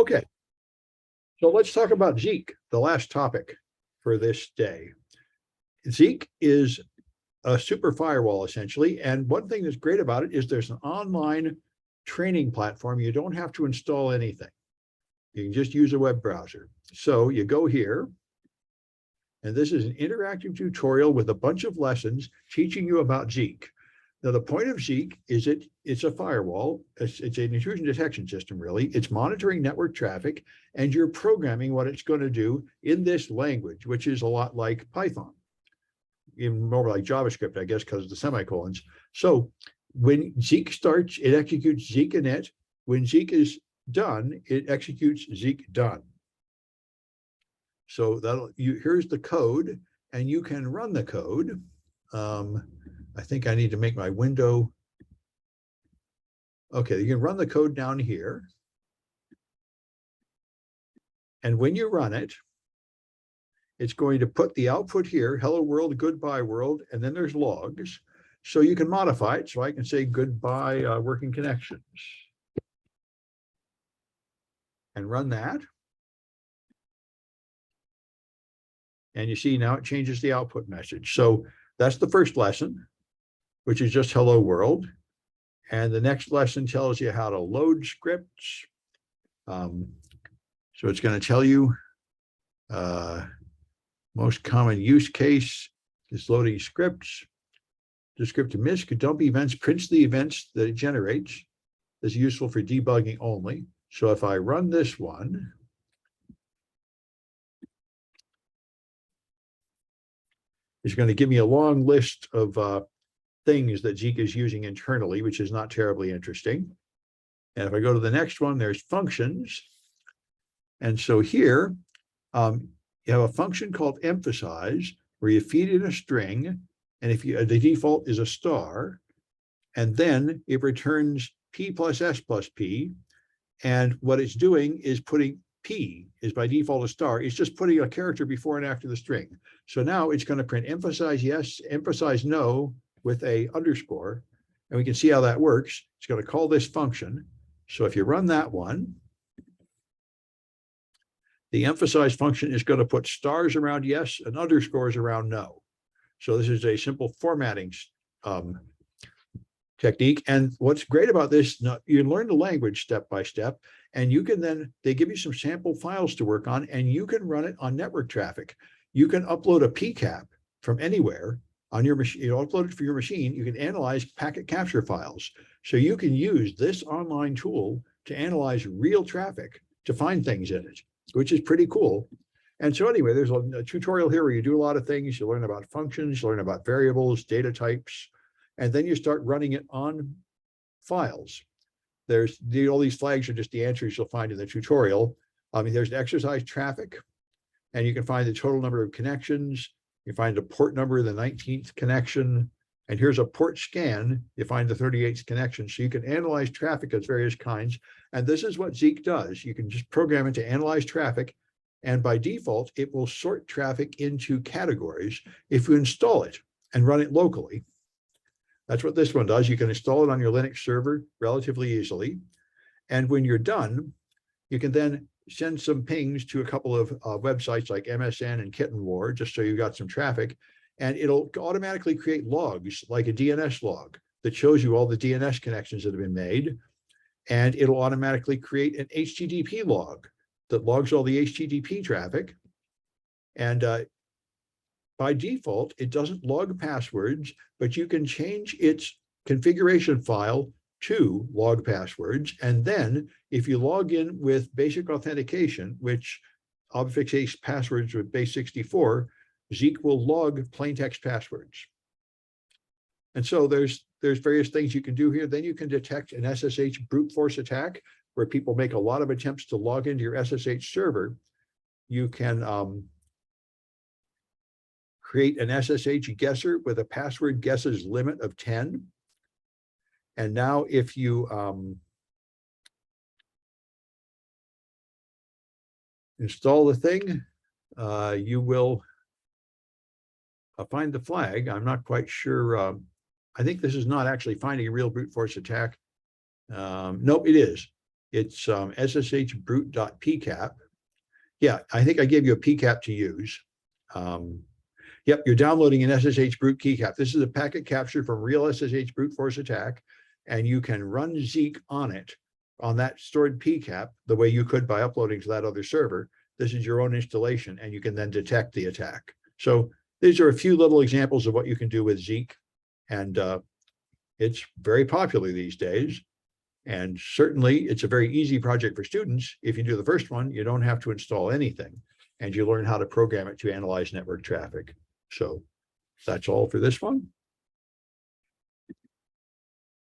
Okay, so let's talk about Zeek, the last topic for this day. Zeek is a super firewall, essentially. And one thing that's great about it is there's an online training platform. You don't have to install anything. You can just use a web browser. So you go here, and this is an interactive tutorial with a bunch of lessons teaching you about Zeek. Now, the point of Zeek is it's a firewall. It's an intrusion detection system, really. It's monitoring network traffic, and you're programming what it's going to do in this language, which is a lot like Python, even more like JavaScript, I guess, because of the semicolons. So when Zeek starts, it executes Zeek init. When Zeek is done, it executes Zeek done. So here's the code, and you can run the code. I think I need to make my window. Okay, you can run the code down here. And when you run it, it's going to put the output here, hello world, goodbye world, and then there's logs. So you can modify it. So I can say goodbye working connections and run that. And you see now it changes the output message. So that's the first lesson, which is just hello world. And the next lesson tells you how to load scripts. So it's going to tell you most common use case is loading scripts. Descriptive MISC could dump events, prints the events that it generates. Is useful for debugging only. So if I run this one, it's going to give me a long list of things that Zeek is using internally, which is not terribly interesting. And if I go to the next one, there's functions. And so here, you have a function called emphasize, where you feed in a string, and if you the default is a star, and then it returns p plus s plus p. And what it's doing is putting p is by default a star. It's just putting a character before and after the string. So now it's going to print emphasize yes, emphasize no with a underscore. And we can see how that works. It's going to call this function. So if you run that one, the emphasize function is going to put stars around yes and underscores around no. So this is a simple formatting technique. And what's great about this, you learn the language step by step, and you can then, they give you some sample files to work on, and you can run it on network traffic. You can upload a PCAP from anywhere on your machine. You upload it for your machine. You can analyze packet capture files. So you can use this online tool to analyze real traffic to find things in it, which is pretty cool. And so anyway, there's a tutorial here where you do a lot of things. You learn about functions, you learn about variables, data types, and then you start running it on files. There's all these flags are just the answers you'll find in the tutorial. I mean, there's an exercise traffic, and you can find the total number of connections. You find a port number, the 19th connection, and here's a port scan. You find the 38th connection. So you can analyze traffic of various kinds. And this is what Zeek does. You can just program it to analyze traffic. And by default, it will sort traffic into categories if you install it and run it locally. That's what this one does. You can install it on your Linux server relatively easily. And when you're done, you can then send some pings to a couple of websites like MSN and Kitten War, just so you got some traffic. And it'll automatically create logs, like a DNS log, that shows you all the DNS connections that have been made. And it'll automatically create an HTTP log that logs all the HTTP traffic. And by default, it doesn't log passwords, but you can change its configuration file to log passwords. And then if you log in with basic authentication, which obfuscates passwords with base 64, Zeek will log plain text passwords. And so there's various things you can do here. Then you can detect an SSH brute force attack where people make a lot of attempts to log into your SSH server. You can create an SSH guesser with a password guesses limit of 10. And now if you install the thing, you will find the flag. I'm not quite sure. I think this is not actually finding a real brute force attack. Nope, it is. It's sshbrute.pcap. Yeah, I think I gave you a PCAP to use. Yep, you're downloading an SSH brute keycap. This is a packet captured from real SSH brute force attack, and you can run Zeek on it, on that stored PCAP, the way you could by uploading to that other server. This is your own installation, and you can then detect the attack. So these are a few little examples of what you can do with Zeek, and it's very popular these days. And certainly it's a very easy project for students. If you do the first one, you don't have to install anything, and you learn how to program it to analyze network traffic. So that's all for this one.